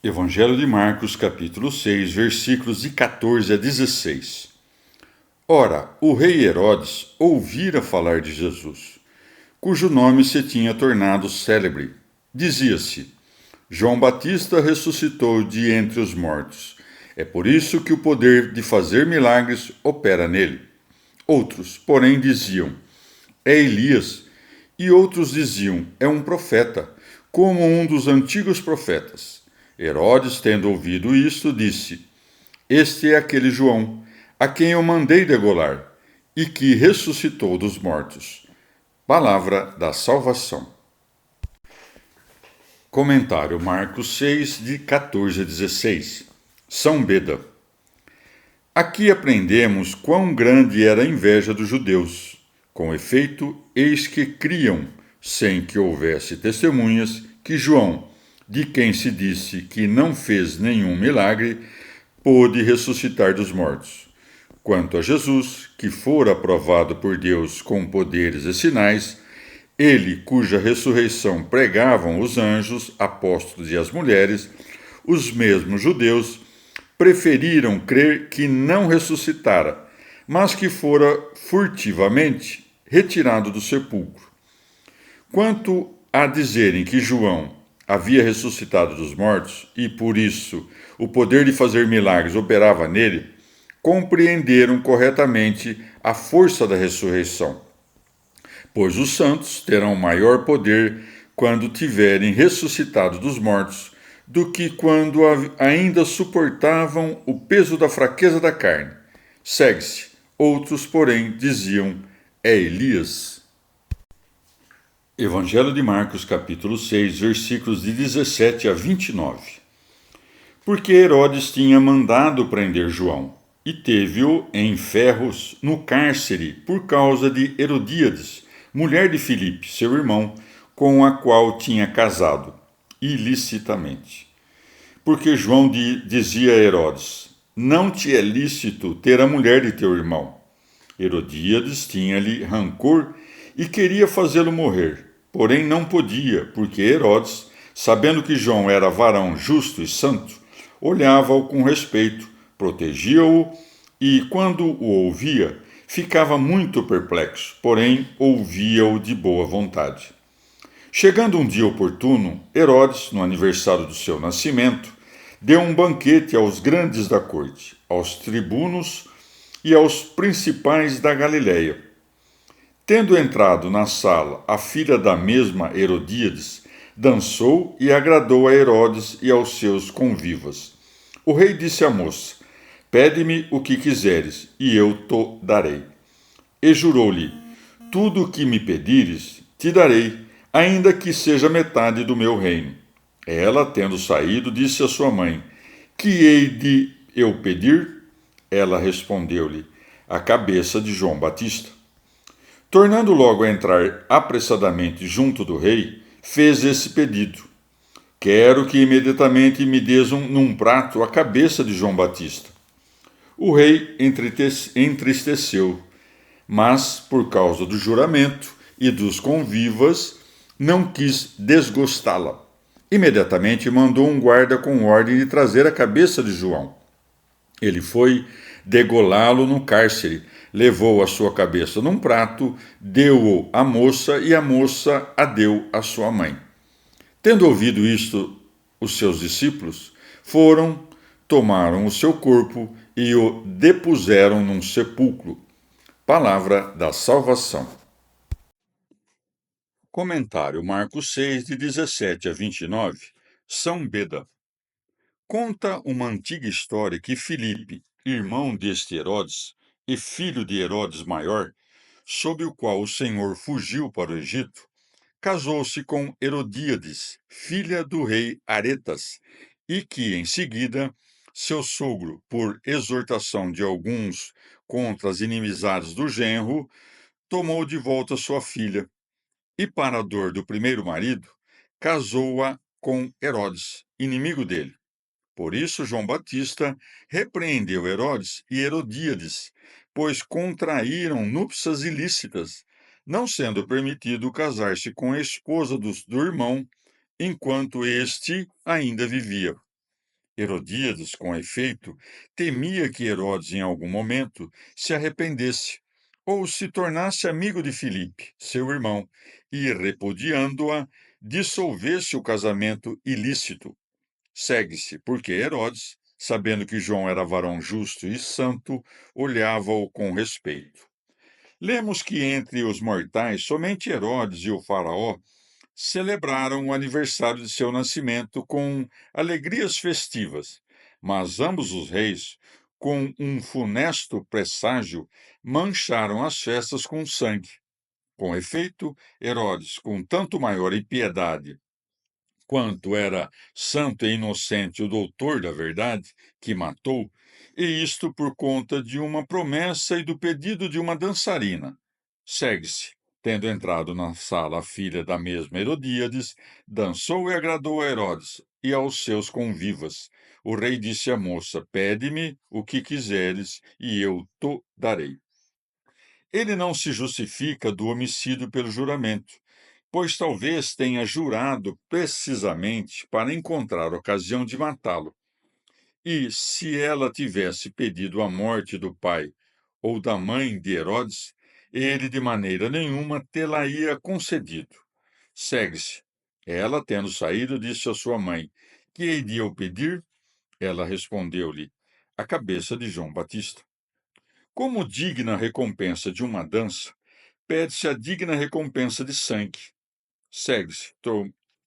Evangelho de Marcos, capítulo 6, versículos de 14 a 16. Ora, o rei Herodes ouvira falar de Jesus, cujo nome se tinha tornado célebre. Dizia-se: João Batista ressuscitou de entre os mortos. É por isso que o poder de fazer milagres opera nele. Outros, porém, diziam: É Elias. E outros diziam: É um profeta, como um dos antigos profetas. Herodes, tendo ouvido isto, disse: Este é aquele João, a quem eu mandei degolar, e que ressuscitou dos mortos. Palavra da salvação. Comentário Marcos 6, de 14 a 16. São Beda. Aqui aprendemos quão grande era a inveja dos judeus. Com efeito, eis que criam, sem que houvesse testemunhas, que João, de quem se disse que não fez nenhum milagre, pôde ressuscitar dos mortos. Quanto a Jesus, que fora aprovado por Deus com poderes e sinais, ele, cuja ressurreição pregavam os anjos, apóstolos e as mulheres, os mesmos judeus, preferiram crer que não ressuscitara, mas que fora furtivamente retirado do sepulcro. Quanto a dizerem que João havia ressuscitado dos mortos e, por isso, o poder de fazer milagres operava nele, compreenderam corretamente a força da ressurreição, pois os santos terão maior poder quando tiverem ressuscitado dos mortos do que quando ainda suportavam o peso da fraqueza da carne. Segue-se. Outros, porém, diziam: É Elias. Evangelho de Marcos, capítulo 6, versículos de 17 a 29. Porque Herodes tinha mandado prender João, e teve-o em ferros no cárcere por causa de Herodíades, mulher de Filipe, seu irmão, com a qual tinha casado, ilicitamente. Porque João dizia a Herodes: Não te é lícito ter a mulher de teu irmão. Herodíades tinha-lhe rancor e queria fazê-lo morrer, porém não podia, porque Herodes, sabendo que João era varão justo e santo, olhava-o com respeito, protegia-o e, quando o ouvia, ficava muito perplexo, porém ouvia-o de boa vontade. Chegando um dia oportuno, Herodes, no aniversário do seu nascimento, deu um banquete aos grandes da corte, aos tribunos e aos principais da Galiléia. Tendo entrado na sala a filha da mesma Herodíades, dançou e agradou a Herodes e aos seus convivas. O rei disse à moça: Pede-me o que quiseres, e eu te darei. E jurou-lhe: Tudo o que me pedires, te darei, ainda que seja metade do meu reino. Ela, tendo saído, disse à sua mãe: Que hei de eu pedir? Ela respondeu-lhe: A cabeça de João Batista. Tornando logo a entrar apressadamente junto do rei, fez esse pedido: Quero que imediatamente me des num prato a cabeça de João Batista. O rei entristeceu, mas, por causa do juramento e dos convivas, não quis desgostá-la. Imediatamente mandou um guarda com ordem de trazer a cabeça de João. Ele foi degolá-lo no cárcere, levou a sua cabeça num prato, deu-o à moça e a moça a deu à sua mãe. Tendo ouvido isto, os seus discípulos foram, tomaram o seu corpo e o depuseram num sepulcro. Palavra da salvação. Comentário Marcos 6, de 17 a 29. São Beda. Conta uma antiga história que Filipe, irmão deste Herodes e filho de Herodes Maior, sob o qual o Senhor fugiu para o Egito, casou-se com Herodíades, filha do rei Aretas, e que, em seguida, seu sogro, por exortação de alguns contra as inimizades do genro, tomou de volta sua filha, e, para a dor do primeiro marido, casou-a com Herodes, inimigo dele. Por isso, João Batista repreendeu Herodes e Herodíades, pois contraíram núpcias ilícitas, não sendo permitido casar-se com a esposa do irmão enquanto este ainda vivia. Herodíades, com efeito, temia que Herodes, em algum momento, se arrependesse ou se tornasse amigo de Filipe, seu irmão, e, repudiando-a, dissolvesse o casamento ilícito. Segue-se, porque Herodes, sabendo que João era varão justo e santo, olhava-o com respeito. Lemos que entre os mortais, somente Herodes e o Faraó celebraram o aniversário de seu nascimento com alegrias festivas, mas ambos os reis, com um funesto presságio, mancharam as festas com sangue. Com efeito, Herodes, com tanto maior impiedade quanto era santo e inocente o doutor da verdade, que matou, e isto por conta de uma promessa e do pedido de uma dançarina. Segue-se. Tendo entrado na sala a filha da mesma Herodíades, dançou e agradou a Herodes e aos seus convivas. O rei disse à moça: Pede-me o que quiseres, e eu te darei. Ele não se justifica do homicídio pelo juramento, pois talvez tenha jurado precisamente para encontrar ocasião de matá-lo. E, se ela tivesse pedido a morte do pai ou da mãe de Herodes, ele de maneira nenhuma tê-la-ia concedido. Segue-se. Ela, tendo saído, disse à sua mãe: Que hei de eu pedir? Ela respondeu-lhe: A cabeça de João Batista. Como digna recompensa de uma dança, pede-se a digna recompensa de sangue. Segue-se,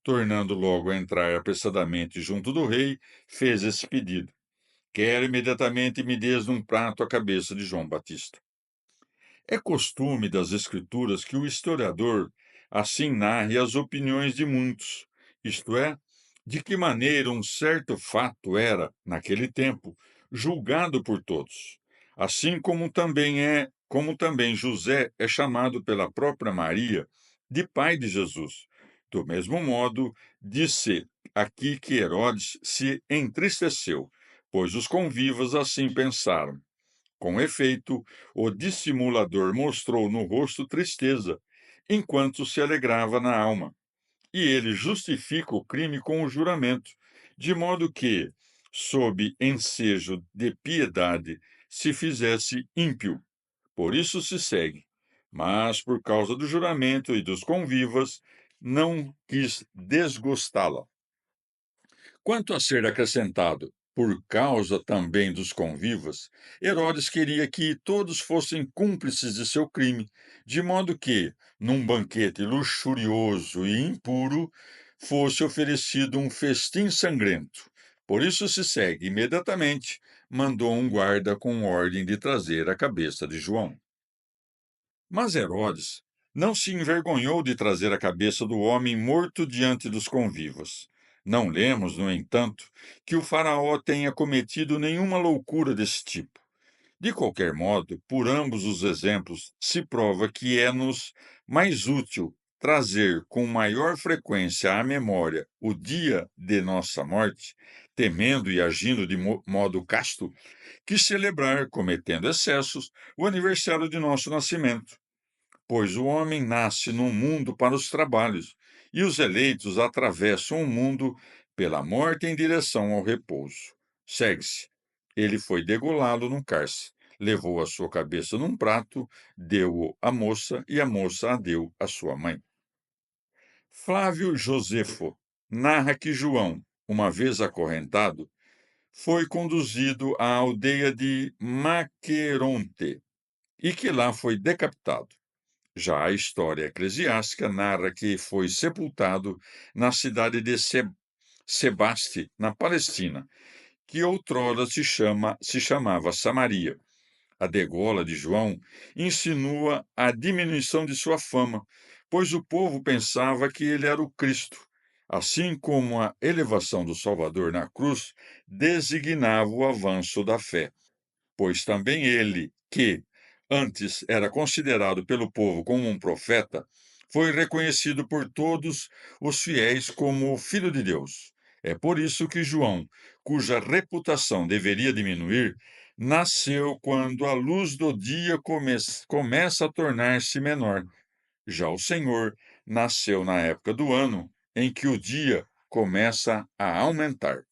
tornando logo a entrar apressadamente junto do rei, fez esse pedido. Quero imediatamente me des num prato a cabeça de João Batista. É costume das Escrituras que o historiador assim narre as opiniões de muitos, isto é, de que maneira um certo fato era, naquele tempo, julgado por todos, assim como também José é chamado pela própria Maria de pai de Jesus. Do mesmo modo, disse aqui que Herodes se entristeceu, pois os convivas assim pensaram. Com efeito, o dissimulador mostrou no rosto tristeza, enquanto se alegrava na alma. E ele justifica o crime com o juramento, de modo que, sob ensejo de piedade, se fizesse ímpio. Por isso se segue. Mas, por causa do juramento e dos convivas, não quis desgostá-la. Quanto a ser acrescentado, por causa também dos convivas, Herodes queria que todos fossem cúmplices de seu crime, de modo que, num banquete luxurioso e impuro, fosse oferecido um festim sangrento. Por isso se segue, imediatamente, mandou um guarda com ordem de trazer a cabeça de João. Mas Herodes não se envergonhou de trazer a cabeça do homem morto diante dos convivas. Não lemos, no entanto, que o faraó tenha cometido nenhuma loucura desse tipo. De qualquer modo, por ambos os exemplos, se prova que é-nos mais útil trazer com maior frequência à memória o dia de nossa morte, temendo e agindo de modo casto, que celebrar, cometendo excessos, o aniversário de nosso nascimento. Pois o homem nasce no mundo para os trabalhos, e os eleitos atravessam o mundo pela morte em direção ao repouso. Segue-se. Ele foi degolá-lo num cárcere, levou a sua cabeça num prato, deu-o à moça, e a moça a deu à sua mãe. Flávio Josefo narra que João, uma vez acorrentado, foi conduzido à aldeia de Maqueronte e que lá foi decapitado. Já a história eclesiástica narra que foi sepultado na cidade de Sebaste, na Palestina, que outrora se chamava Samaria. A degola de João insinua a diminuição de sua fama, pois o povo pensava que ele era o Cristo, assim como a elevação do Salvador na cruz designava o avanço da fé, pois também ele, que antes era considerado pelo povo como um profeta, foi reconhecido por todos os fiéis como o Filho de Deus. É por isso que João, cuja reputação deveria diminuir, nasceu quando a luz do dia começa a tornar-se menor. Já o Senhor nasceu na época do ano em que o dia começa a aumentar.